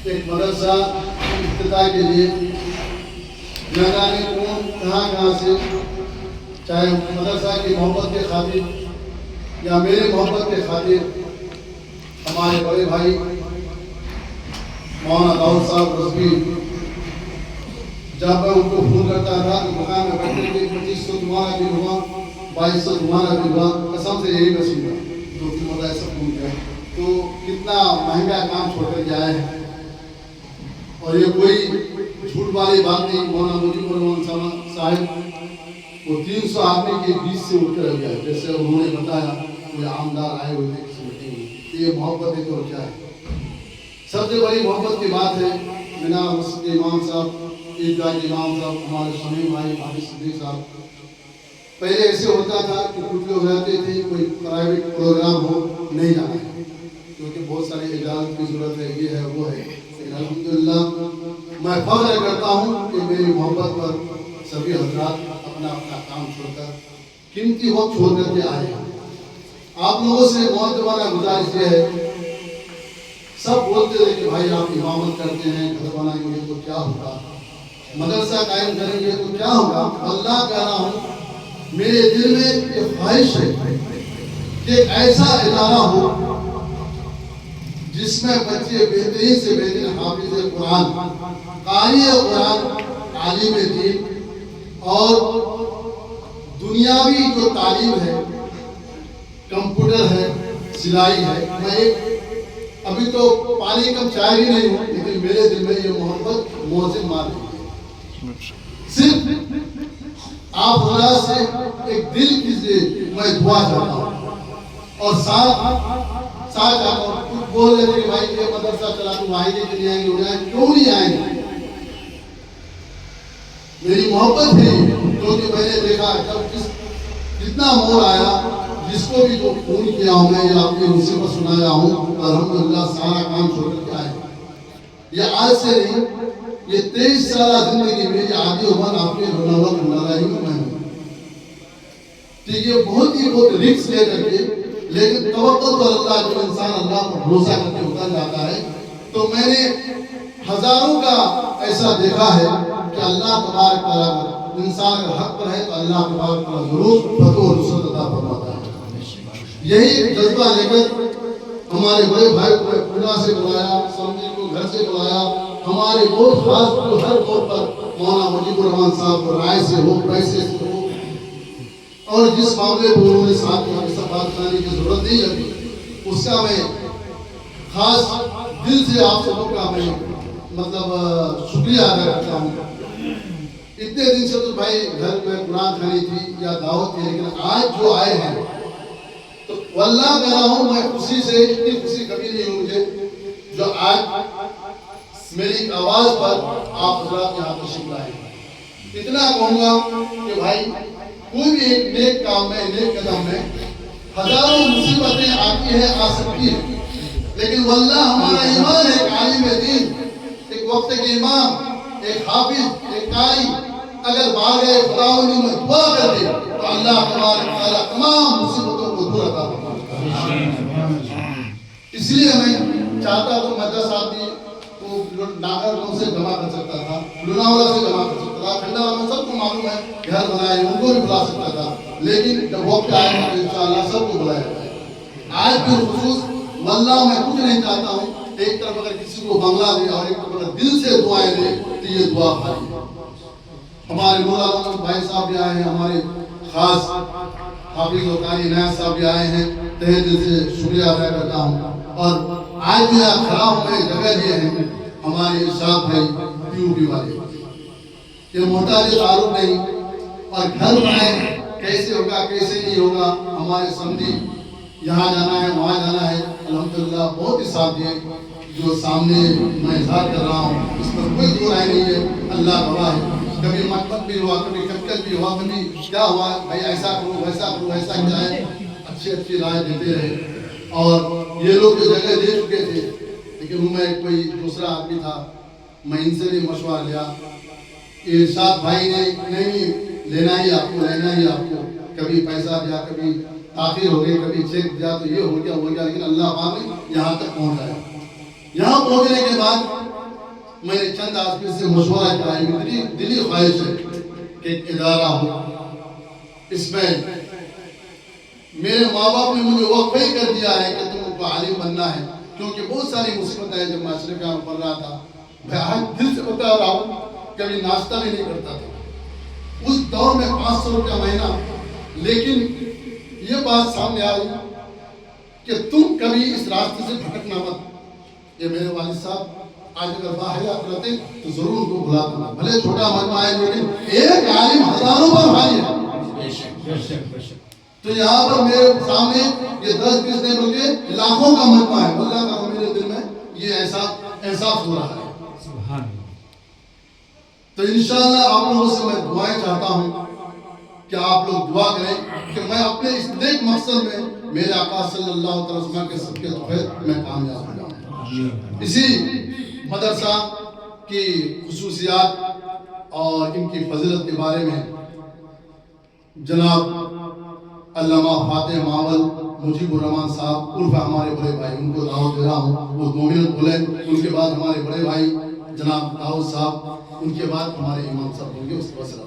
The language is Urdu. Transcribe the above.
ایک مدرسہ افتتاح کے لیے نہ جانے کون کہاں سے، چاہے مدرسہ کی محبت کے خاطر یا میرے محبت کے خاطر، ہمارے بڑے بھائی مولانا داؤد صاحب رضوی، جب میں ان کو فون کرتا تھا تو مکان میں بیٹھے کے 2500 تمہارا بل ہوا، 2200 تمہارا بل ہوا، قسم سے یہی نصیب ہے جو تم مدرسہ ایسا فون کیا، تو کتنا مہنگا کام چھوڑ کر کے آئے ہیں۔ اور یہ کوئی جھوٹ والی بات نہیں، مولانا مجیب الرحمان صاحب وہ 300 آدمی کے بیچ سے اٹھ کر گیا، جیسے انہوں نے بتایا کوئی عامدار آئے ہوئے تھے کسی میٹنگ میں، تو یہ محبت ہے تو کیا ہے۔ سب سے بڑی محبت کی بات ہے مینا مسجد کے امام صاحب، عیدگاہ کے امام صاحب، ہمارے شمیم بھائی حافظ صدیق صاحب۔ پہلے ایسے ہوتا تھا کہ کچھ لوگ رہتے تھے کوئی پرائیویٹ پروگرام ہو نہیں جانا ہے، کیونکہ بہت ساری اجازت کی ضرورت ہے، یہ ہے وہ ہے، لیکن الحمدللہ میں فخر کرتا ہوں کہ میری محبت پر سبھی حضرات اپنا کام چھوڑ کر قیمتی وقت چھوڑ کر کے آئے ہیں۔ آپ لوگوں سے معتبرانہ گزارش یہ ہے، سب بولتے تھے کہ بھائی آپ امامت کرتے ہیں، گھر بنائیں گے تو کیا ہوگا، مدرسہ قائم کریں گے تو کیا ہوگا۔ اللہ کہہ رہا ہوں میرے دل میں یہ خواہش ہے کہ ایسا ادارہ ہو جس میں بچے بہترین سے بہترین حافظ قرآن، قاری قرآن، عالم دین اور دنیاوی جو تعلیم ہے، کمپیوٹر ہے، سلائی ہے۔ میں ابھی تو پانی کم چائے بھی نہیں ہوں، لیکن میرے دل میں یہ محبت موزن مار رہی ہے۔ صرف آپ حضرات سے ایک دل کی سے میں دعا چاہتا ہوں، اور ساتھ چاہتا ہوں، کچھ بول رہے تھے کہ بھائی یہ مدرسہ چلا تو آئیں گے کہ نہیں آئیں گے، ہو جائیں کیوں نہیں آئیں گے۔ میری محبت ہے کیونکہ میں نے دیکھا جب جتنا مور آیا، جس کو بھی جو فون کیا ہوں میں یا اپنی مصیبت سنایا ہوں، الحمدللہ سارا کام چھوڑ کر کے آئے۔ یہ آج سے نہیں، یہ 23 سالہ زندگی میں یہ عادی عمر آپ نے روناللہ رنالائی میں میں ہوں، تو یہ بہت رکس لے کر کے، لیکن توقع تو اللہ، جو انسان اللہ پر بھروسہ کر کے اتر جاتا ہے، تو میں نے ہزاروں کا ایسا دیکھا ہے کہ اللہ تبارک تعالیٰ انسان کا حق پر ہے تو اللہ تبارک تعالیٰ ضرور فتح و نصرت عطا فرماتا ہے۔ یہی جذبہ لے کر ہمارے بڑے بھائی کو پونا سے بلایا، سمجھی کو گھر سے بلایا، ہمارے بہت خاص جو ہر طور پر مولانا مجیب الرحمان صاحب کو رائے سے ہو، پیسے سے ہو، اور جس معاملے کو انہوں نے ساتھ میں سب بات کرنے کی ضرورت نہیں ابھی، اس کا میں خاص دل سے آپ سب کا میں شکریہ ادا کرتا ہوں۔ اتنے دن سے تو بھائی گھر میں قرآن خوانی تھی یا دعوت تھی، لیکن آج جو آئے ہیں تو واللہ کہہ رہا ہوں میں خوشی سے، اتنی خوشی کبھی نہیں ہوئی مجھے جو آج میری آواز پر آپ حضرات یہاں تشریف لائے ہیں۔ اتنا کہوں گا کہ بھائی کوئی بھی ایک نیک کام میں، نیک قدم میں ہزاروں مصیبتیں آتی ہیں، آ سکتی ہیں، لیکن واللہ ہمارا ایمان ایک عالم دین، ایک وقت کے امام، ایک حافظ، ایک قاری اگر باغے خداوندی میں دعا کر دے تو اللہ تبارک تعالیٰ تمام مصیبتوں کو دور عطا فرماتا ہے۔ اس لیے میں چاہتا تو میں 10 آدمی کو ناگرکون سے جمع کر سکتا تھا، لوناوالا سے جمع کر سکتا تھا، کھنڈا میں سب کو معلوم ہے گھر بنائے، ان کو بھی بلا سکتا تھا، لیکن جب وقت آئے گا تو انشاءاللہ سب کو بلایا جائے۔ آج بھی خصوص واللہ میں کچھ نہیں چاہتا ہوں، ایک طرف اگر کسی کو بنگلہ دے اور ایک طرف اگر دل سے دعائیں دے تو یہ دعا بھائی۔ ہمارے مولانا بھائی صاحب بھی آئے ہیں، ہمارے خاص حافظ و قاری نیاز صاحب بھی آئے ہیں، تہہ دل سے شکریہ ادا کرتا ہوں۔ اور آج بھی یہاں کھڑا ہوں میں جگہ دیے ہیں ہمارے ارشاد بھائی PUB والے، یہ محتاج تعارف نہیں، اور گھر بنائے کیسے ہوگا کیسے نہیں ہوگا، ہمارے سمجھی یہاں جانا ہے وہاں جانا ہے، الحمدللہ بہت ہی ساتھ دیے، جو سامنے میں اظہار کر رہا ہوں اس پر کوئی دو رائے نہیں ہے، اللہ گواہ ہے۔ کبھی مقبت بھی ہوا، کبھی کٹکٹ بھی ہوا، کبھی کیا ہوا بھائی ایسا کرو ویسا کرو ایسا کیا ہے، اچھی رائے دیتے رہے۔ اور یہ لوگ جو جگہ دے چکے تھے، لیکن ان میں کوئی دوسرا آدمی تھا، میں ان سے بھی مشورہ لیا، ارشاد بھائی نے نہیں لینا ہی آپ کو، لینا ہی آپ کو، کبھی پیسہ دیا، کبھی تاخیر ہو گئی، کبھی چیک دیا تو یہ ہو گیا، لیکن اللہ پاک نے یہاں تک پہنچایا۔ یہاں پہنچنے کے بعد میں نے چند آدمی سے مشورہ کیا ہے، میری دلی خواہش ہے کہ ایک ادارہ ہو، اس میں میرے ماں باپ نے مجھے وقفہ ہی کر دیا ہے کہ تم کو عالم بننا ہے، کیونکہ بہت ساری مصیبتیں ہیں۔ جب میں اشرف میں پڑھ رہا تھا، میں آج دل سے بتا رہا ہوں، کبھی ناشتہ بھی نہیں کرتا تھا اس دور میں، 500 روپیہ مہینہ۔ لیکن یہ بات سامنے آئی کہ تم کبھی اس راستے سے بھٹکنا مت۔ یہ میرے والد صاحب آج اگر باحیات رہتے تو ضرور ان کو بلا دینا، بھلے چھوٹا مجمع ہے لیکن ایک عالم ہزاروں پر بھاری ہے۔ تو یہاں پر میرے سامنے یہ 10-20 نہیں بلکہ لاکھوں کا مجمع ہے۔ اللہ کا میرے دل میں یہ احساس ہو رہا ہے۔ تو انشاءاللہ آپ لوگوں سے میں دعائیں چاہتا ہوں کہ آپ لوگ دعا کریں کہ میں اپنے اس نیک مقصد میں میرے آقا صلی اللہ علیہ وسلم کے صدقے توفیق میں کامیاب ہو جاؤں۔ اسی مدرسہ کی خصوصیات اور ان کی فضیلت کے بارے میں جناب علامہ فاتح ماول مجیب الرحمان صاحب عرف ہمارے بڑے بھائی، ان کو دعوت دے رہا ہوں، وہ 2 منٹ بولیں۔ ان کے بعد ہمارے بڑے بھائی جناب داؤد صاحب، ان کے بعد ہمارے امام صاحب ہوں گے، اس کے بعد صاحب